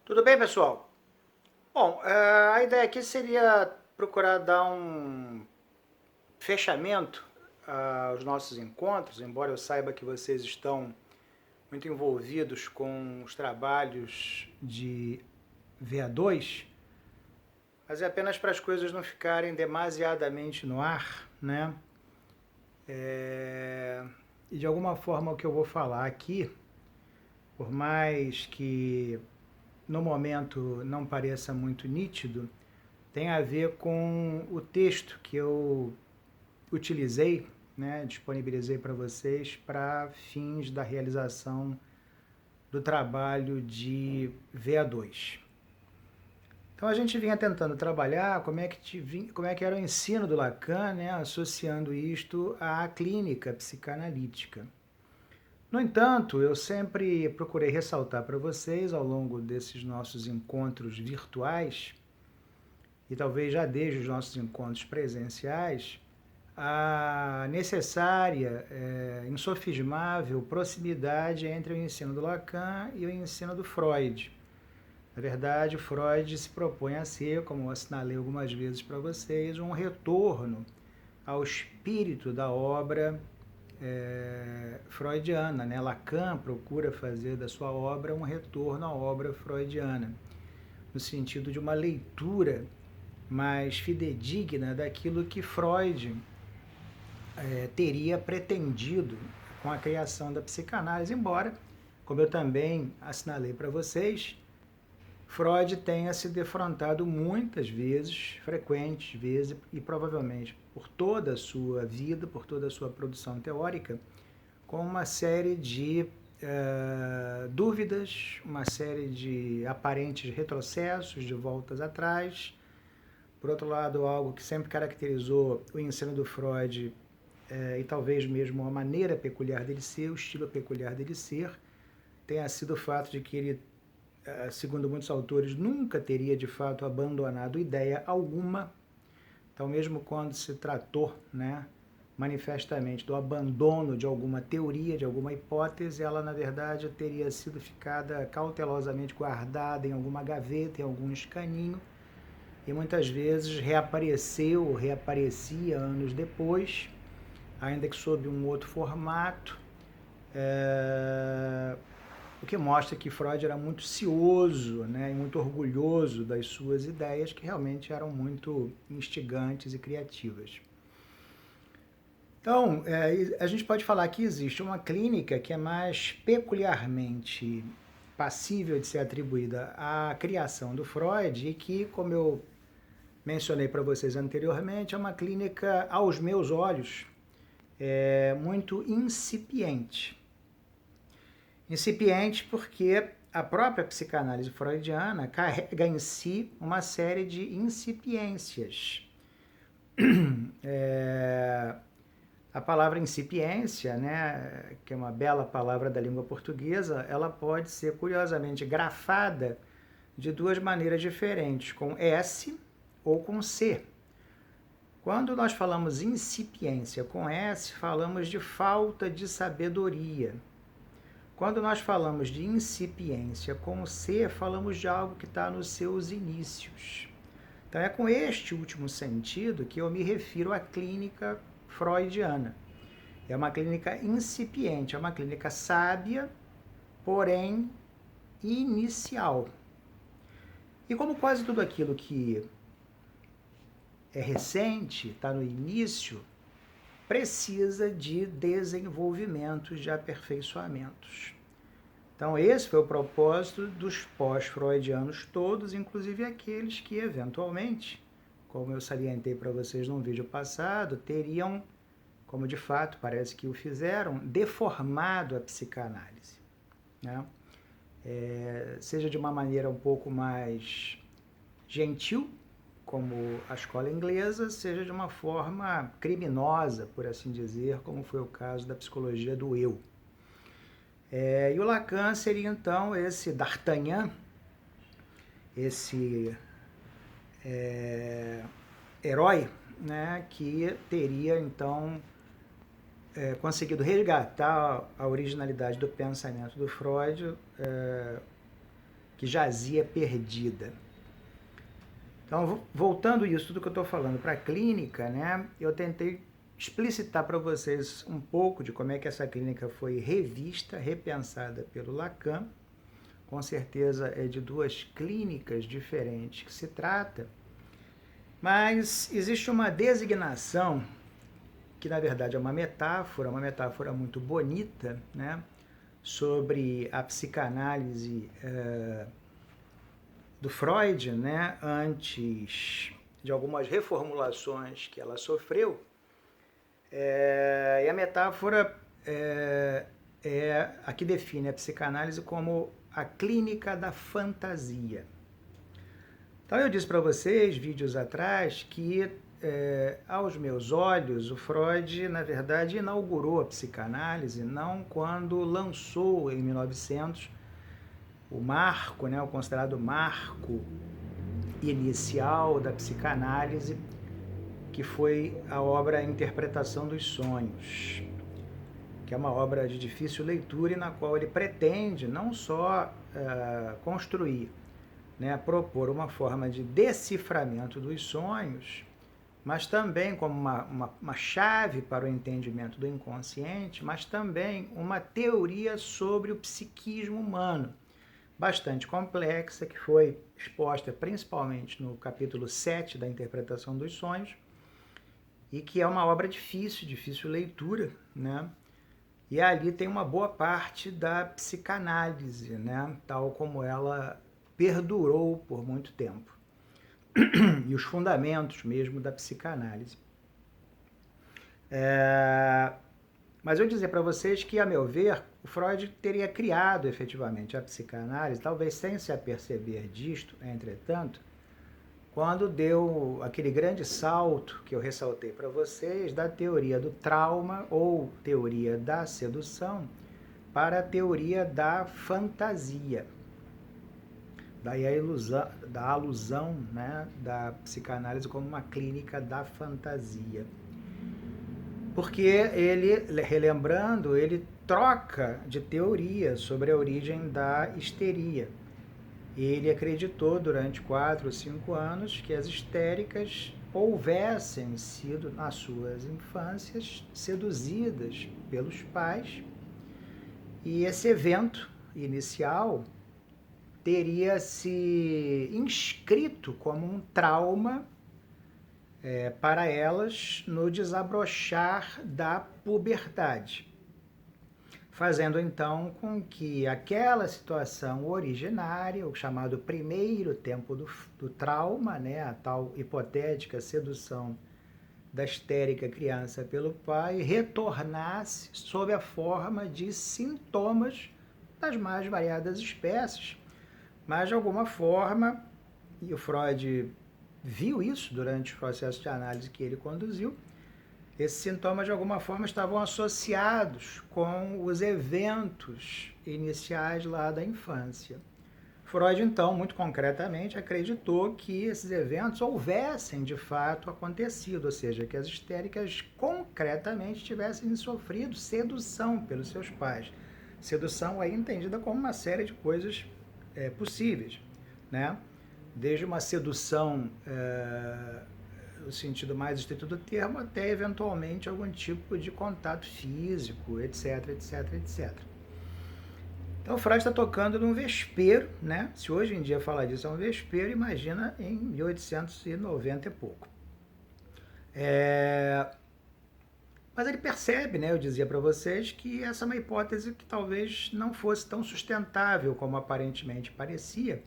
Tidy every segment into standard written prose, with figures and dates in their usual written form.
Tudo bem, pessoal? Bom, a ideia aqui seria procurar dar um fechamento aos nossos encontros, embora eu saiba que vocês estão muito envolvidos com os trabalhos de VA2, mas é apenas para as coisas não ficarem demasiadamente no ar, né? E de alguma forma o que eu vou falar aqui, por mais que no momento não pareça muito nítido, tem a ver com o texto que eu utilizei, né, disponibilizei para vocês para fins da realização do trabalho de VA2. Então a gente vinha tentando trabalhar como é que era o ensino do Lacan, né, associando isto à clínica psicanalítica. No entanto, eu sempre procurei ressaltar para vocês, ao longo desses nossos encontros virtuais, e talvez já desde os nossos encontros presenciais, a necessária, insofismável proximidade entre o ensino do Lacan e o ensino do Freud. Na verdade, Freud se propõe a ser, como eu assinalei algumas vezes para vocês, um retorno ao espírito da obra freudiana, né? Lacan procura fazer da sua obra um retorno à obra freudiana, no sentido de uma leitura mais fidedigna daquilo que Freud teria pretendido com a criação da psicanálise, embora, como eu também assinalei para vocês, Freud tenha se defrontado muitas vezes, frequentes vezes, e provavelmente por toda a sua vida, por toda a sua produção teórica, com uma série de dúvidas, uma série de aparentes retrocessos, de voltas atrás. Por outro lado, algo que sempre caracterizou o ensino do Freud e talvez mesmo a maneira peculiar dele ser, o estilo peculiar dele ser, tenha sido o fato de que ele, segundo muitos autores, nunca teria de fato abandonado ideia alguma. Então, mesmo quando se tratou, né, manifestamente do abandono de alguma teoria, de alguma hipótese, ela na verdade teria sido ficada cautelosamente guardada em alguma gaveta, em algum escaninho, e muitas vezes reapareceu ou reaparecia anos depois, ainda que sob um outro formato, o que mostra que Freud era muito cioso, né, e muito orgulhoso das suas ideias, que realmente eram muito instigantes e criativas. Então, a gente pode falar que existe uma clínica que é mais peculiarmente passível de ser atribuída à criação do Freud e que, como eu mencionei para vocês anteriormente, é uma clínica, aos meus olhos, muito incipiente. Incipiente porque a própria psicanálise freudiana carrega em si uma série de incipiências. A palavra incipiência, né, que é uma bela palavra da língua portuguesa, ela pode ser curiosamente grafada de duas maneiras diferentes, com S ou com C. Quando nós falamos incipiência com S, falamos de falta de sabedoria. Quando nós falamos de incipiência com C, falamos de algo que está nos seus inícios. Então é com este último sentido que eu me refiro à clínica freudiana. É uma clínica incipiente, é uma clínica sábia, porém inicial. E como quase tudo aquilo que é recente, está no início, precisa de desenvolvimentos, de aperfeiçoamentos. Então esse foi o propósito dos pós-freudianos todos, inclusive aqueles que eventualmente, como eu salientei para vocês num vídeo passado, teriam, como de fato parece que o fizeram, deformado a psicanálise, né? Seja de uma maneira um pouco mais gentil, como a escola inglesa, seja de uma forma criminosa, por assim dizer, como foi o caso da psicologia do eu. E o Lacan seria então esse D'Artagnan, esse herói, né, que teria então conseguido resgatar a originalidade do pensamento do Freud, que jazia perdida. Então, voltando isso tudo que eu estou falando para a clínica, né, eu tentei explicitar para vocês um pouco de como é que essa clínica foi revista, repensada pelo Lacan. Com certeza é de duas clínicas diferentes que se trata, mas existe uma designação que na verdade é uma metáfora muito bonita, né, sobre a psicanálise do Freud, né, antes de algumas reformulações que ela sofreu. E a metáfora é a que define a psicanálise como a clínica da fantasia. Então eu disse para vocês, vídeos atrás, que aos meus olhos o Freud, na verdade, inaugurou a psicanálise, não quando lançou em 1900 o marco, né, o considerado marco inicial da psicanálise, que foi a obra Interpretação dos Sonhos, que é uma obra de difícil leitura e na qual ele pretende não só construir, né, propor uma forma de deciframento dos sonhos, mas também como uma chave para o entendimento do inconsciente, mas também uma teoria sobre o psiquismo humano, bastante complexa, que foi exposta principalmente no capítulo 7 da Interpretação dos Sonhos, e que é uma obra difícil leitura, né? E ali tem uma boa parte da psicanálise, né, tal como ela perdurou por muito tempo. E os fundamentos mesmo da psicanálise. Mas eu dizer para vocês que, a meu ver, o Freud teria criado efetivamente a psicanálise, talvez sem se aperceber disto, entretanto, quando deu aquele grande salto que eu ressaltei para vocês da teoria do trauma ou teoria da sedução para a teoria da fantasia. Daí a alusão, né, da psicanálise como uma clínica da fantasia. Porque ele, relembrando, ele troca de teoria sobre a origem da histeria. Ele acreditou durante 4 ou 5 anos que as histéricas houvessem sido, nas suas infâncias, seduzidas pelos pais, e esse evento inicial teria se inscrito como um trauma para elas no desabrochar da puberdade, fazendo então com que aquela situação originária, o chamado primeiro tempo do trauma, né, a tal hipotética sedução da histérica criança pelo pai, retornasse sob a forma de sintomas das mais variadas espécies. Mas, de alguma forma, e o Freud viu isso durante o processo de análise que ele conduziu, esses sintomas, de alguma forma, estavam associados com os eventos iniciais lá da infância. Freud, então, muito concretamente, acreditou que esses eventos houvessem, de fato, acontecido, ou seja, que as histéricas concretamente tivessem sofrido sedução pelos seus pais. Sedução aí entendida como uma série de coisas possíveis, né? Desde uma sedução no sentido mais estrito do termo, até eventualmente algum tipo de contato físico, etc, etc, etc. Então, Freud está tocando num vespeiro, né? Se hoje em dia falar disso é um vespeiro, imagina em 1890 e pouco. Mas ele percebe, né? Eu dizia para vocês que essa é uma hipótese que talvez não fosse tão sustentável como aparentemente parecia,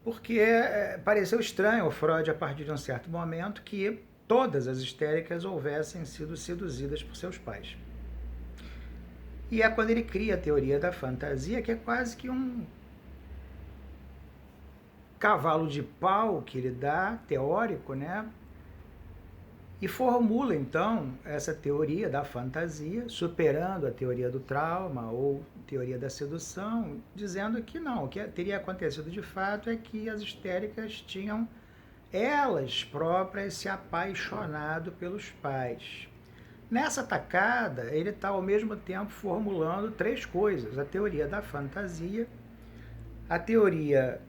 porque pareceu estranho ao Freud, a partir de um certo momento, que todas as histéricas houvessem sido seduzidas por seus pais. E é quando ele cria a teoria da fantasia, que é quase que um cavalo de pau que ele dá, teórico, né? E formula, então, essa teoria da fantasia, superando a teoria do trauma ou teoria da sedução, dizendo que não, o que teria acontecido de fato é que as histéricas tinham elas próprias se apaixonado pelos pais. Nessa tacada, ele está ao mesmo tempo formulando 3 coisas: a teoria da fantasia, a teoria,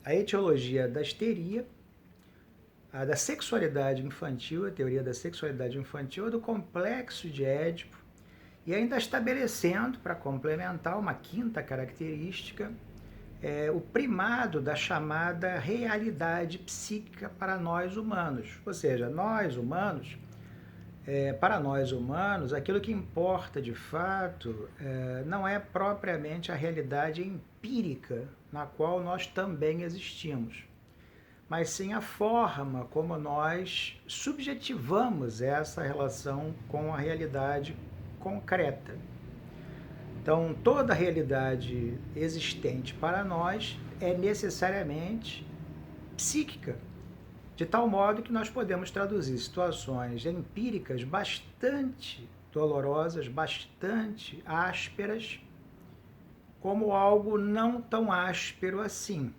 a etiologia da histeria, a da sexualidade infantil, a teoria da sexualidade infantil, a do complexo de Édipo, e ainda estabelecendo, para complementar, uma quinta característica, o primado da chamada realidade psíquica para nós humanos. Ou seja, nós humanos, para nós humanos, aquilo que importa de fato não é propriamente a realidade empírica na qual nós também existimos, mas sim a forma como nós subjetivamos essa relação com a realidade concreta. Então, toda a realidade existente para nós é necessariamente psíquica, de tal modo que nós podemos traduzir situações empíricas bastante dolorosas, bastante ásperas, como algo não tão áspero assim,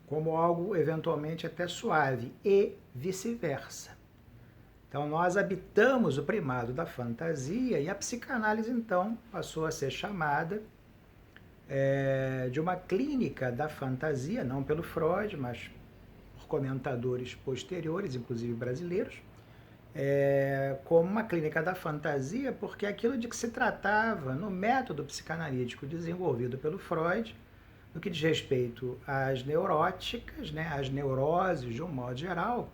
como algo eventualmente até suave, e vice-versa. Então, nós habitamos o primado da fantasia e a psicanálise, então, passou a ser chamada de uma clínica da fantasia, não pelo Freud, mas por comentadores posteriores, inclusive brasileiros, como uma clínica da fantasia, porque aquilo de que se tratava no método psicanalítico desenvolvido pelo Freud, no que diz respeito às neuróticas, né, às neuroses de um modo geral,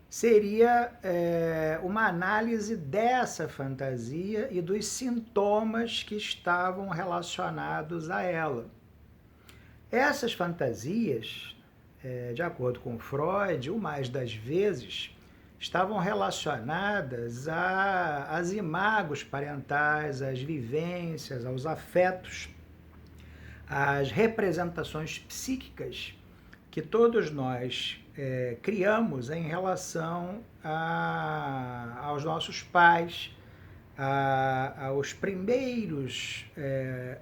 seria uma análise dessa fantasia e dos sintomas que estavam relacionados a ela. Essas fantasias, de acordo com Freud, o mais das vezes, estavam relacionadas às imagos parentais, às vivências, aos afetos, às representações psíquicas que todos nós criamos em relação aos nossos pais, aos primeiros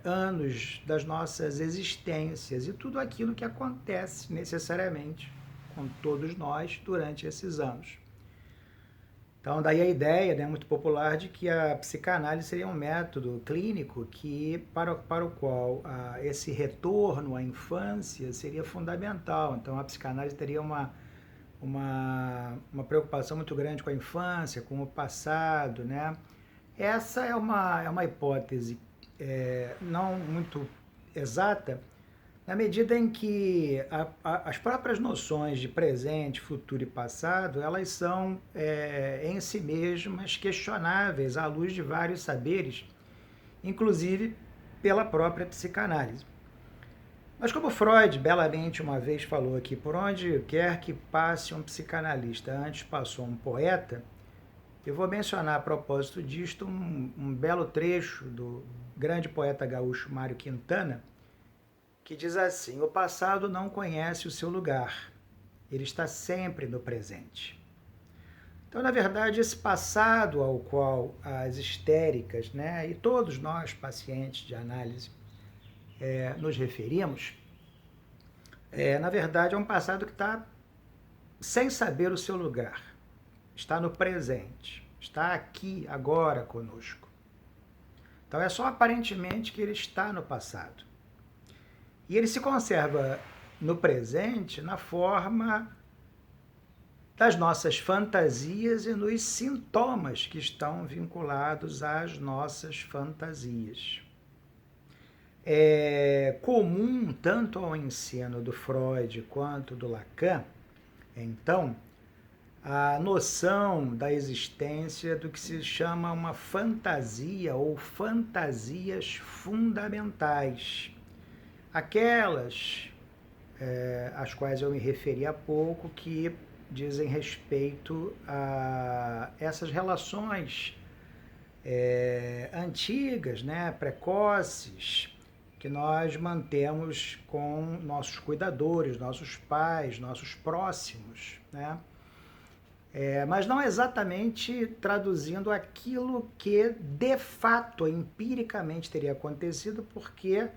anos das nossas existências e tudo aquilo que acontece necessariamente com todos nós durante esses anos. Então, daí a ideia, né, muito popular, de que a psicanálise seria um método clínico para o qual esse retorno à infância seria fundamental. Então, a psicanálise teria uma preocupação muito grande com a infância, com o passado, né? Essa é uma hipótese não muito exata, na medida em que as próprias noções de presente, futuro e passado, elas são em si mesmas questionáveis à luz de vários saberes, inclusive pela própria psicanálise. Mas como Freud belamente uma vez falou aqui, por onde quer que passe um psicanalista, antes passou um poeta, eu vou mencionar a propósito disto um belo trecho do grande poeta gaúcho Mário Quintana, que diz assim: o passado não conhece o seu lugar, ele está sempre no presente. Então, na verdade, esse passado ao qual as histéricas, né, e todos nós, pacientes de análise, nos referimos, na verdade, é um passado que está sem saber o seu lugar, está no presente, está aqui, agora conosco. Então, é só aparentemente que ele está no passado. E ele se conserva no presente na forma das nossas fantasias e nos sintomas que estão vinculados às nossas fantasias. É comum, tanto ao ensino do Freud quanto do Lacan, então, a noção da existência do que se chama uma fantasia ou fantasias fundamentais. Aquelas às quais eu me referi há pouco, que dizem respeito a essas relações antigas, né, precoces, que nós mantemos com nossos cuidadores, nossos pais, nossos próximos, né? Mas não exatamente traduzindo aquilo que de fato, empiricamente teria acontecido, porque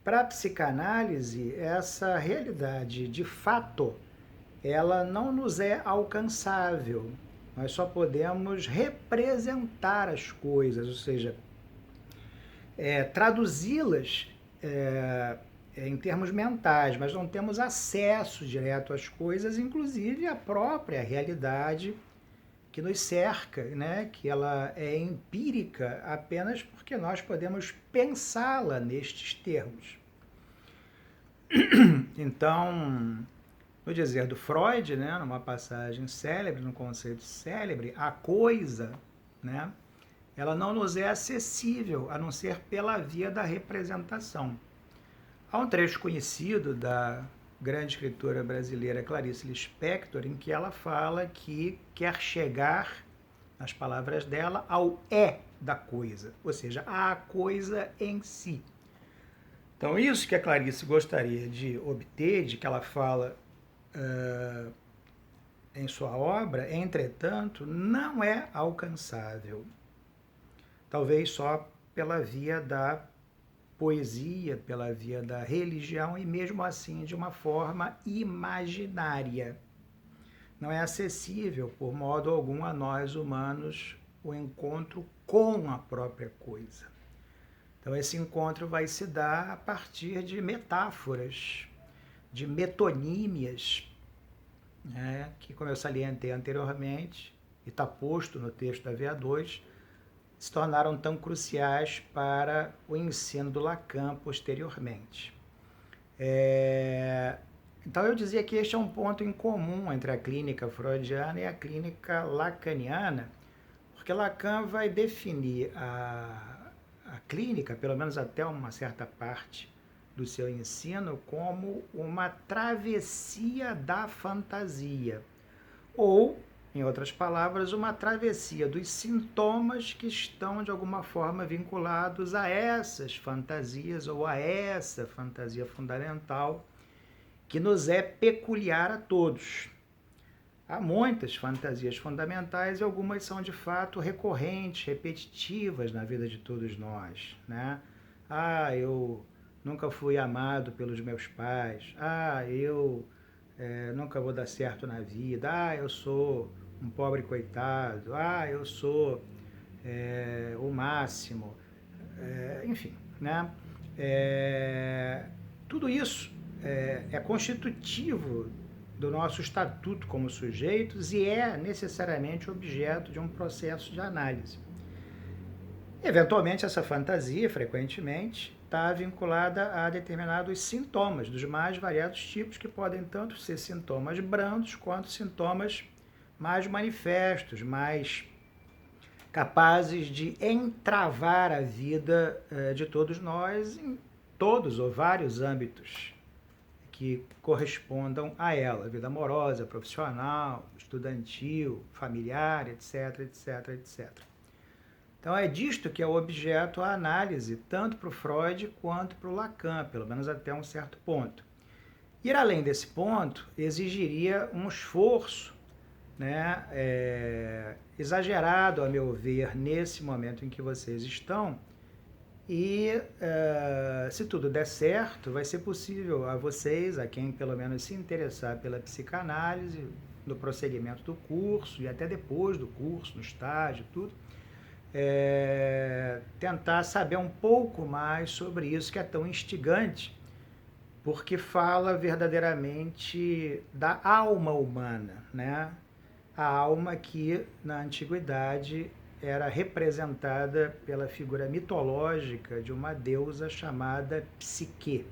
para a psicanálise, essa realidade, de fato, ela não nos é alcançável. Nós só podemos representar as coisas, ou seja, traduzi-las em termos mentais, mas não temos acesso direto às coisas, inclusive à própria realidade que nos cerca, né? Que ela é empírica apenas porque nós podemos pensá-la nestes termos. Então, no dizer do Freud, né, numa passagem célebre, num conceito célebre, a coisa, né, ela não nos é acessível a não ser pela via da representação. Há um trecho conhecido da grande escritora brasileira Clarice Lispector, em que ela fala que quer chegar, nas palavras dela, ao da coisa, ou seja, à coisa em si. Então, isso que a Clarice gostaria de obter, de que ela fala em sua obra, entretanto, não é alcançável. Talvez só pela via da poesia, pela via da religião e mesmo assim de uma forma imaginária. Não é acessível por modo algum a nós humanos o encontro com a própria coisa. Então esse encontro vai se dar a partir de metáforas, de metonímias, né, que, como eu salientei anteriormente, e está posto no texto da VA2, se tornaram tão cruciais para o ensino do Lacan posteriormente. Então eu dizia que este é um ponto em comum entre a clínica freudiana e a clínica lacaniana, porque Lacan vai definir a clínica, pelo menos até uma certa parte do seu ensino, como uma travessia da fantasia, ou, em outras palavras, uma travessia dos sintomas que estão, de alguma forma, vinculados a essas fantasias ou a essa fantasia fundamental que nos é peculiar a todos. Há muitas fantasias fundamentais e algumas são, de fato, recorrentes, repetitivas na vida de todos nós, né? Eu nunca fui amado pelos meus pais. Eu nunca vou dar certo na vida. Eu sou um pobre coitado. Eu sou o máximo. Enfim, né? Tudo isso é constitutivo do nosso estatuto como sujeitos e é necessariamente objeto de um processo de análise. Eventualmente, essa fantasia, frequentemente, está vinculada a determinados sintomas, dos mais variados tipos, que podem tanto ser sintomas brandos quanto sintomas mais manifestos, mais capazes de entravar a vida de todos nós em todos ou vários âmbitos que correspondam a ela, vida amorosa, profissional, estudantil, familiar, etc, etc, etc. Então é disto que é o objeto a análise, tanto para o Freud quanto para o Lacan, pelo menos até um certo ponto. Ir além desse ponto exigiria um esforço, né, exagerado, a meu ver, nesse momento em que vocês estão, e se tudo der certo, vai ser possível a vocês, a quem pelo menos se interessar pela psicanálise, no prosseguimento do curso e até depois do curso, no estágio, tudo, tentar saber um pouco mais sobre isso que é tão instigante, porque fala verdadeiramente da alma humana, né? A alma que na antiguidade era representada pela figura mitológica de uma deusa chamada Psique.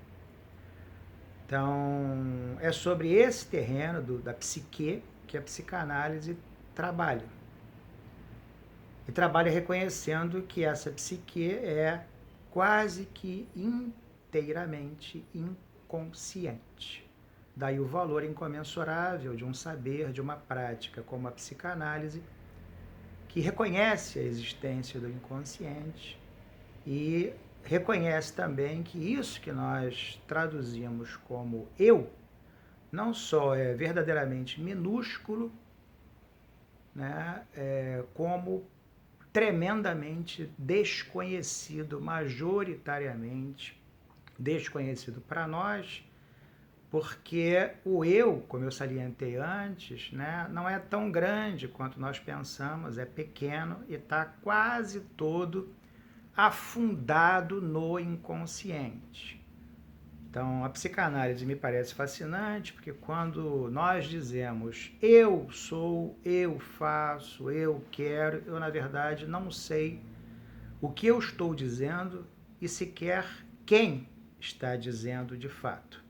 Então, é sobre esse terreno da psique que a psicanálise trabalha. E trabalha reconhecendo que essa psique é quase que inteiramente inconsciente. Daí o valor incomensurável de um saber, de uma prática como a psicanálise, que reconhece a existência do inconsciente e reconhece também que isso que nós traduzimos como eu, não só é verdadeiramente minúsculo, né, como tremendamente desconhecido, majoritariamente desconhecido para nós, porque o eu, como eu salientei antes, né, não é tão grande quanto nós pensamos, é pequeno e está quase todo afundado no inconsciente. Então, a psicanálise me parece fascinante, porque quando nós dizemos eu sou, eu faço, eu quero, eu na verdade não sei o que eu estou dizendo e sequer quem está dizendo de fato.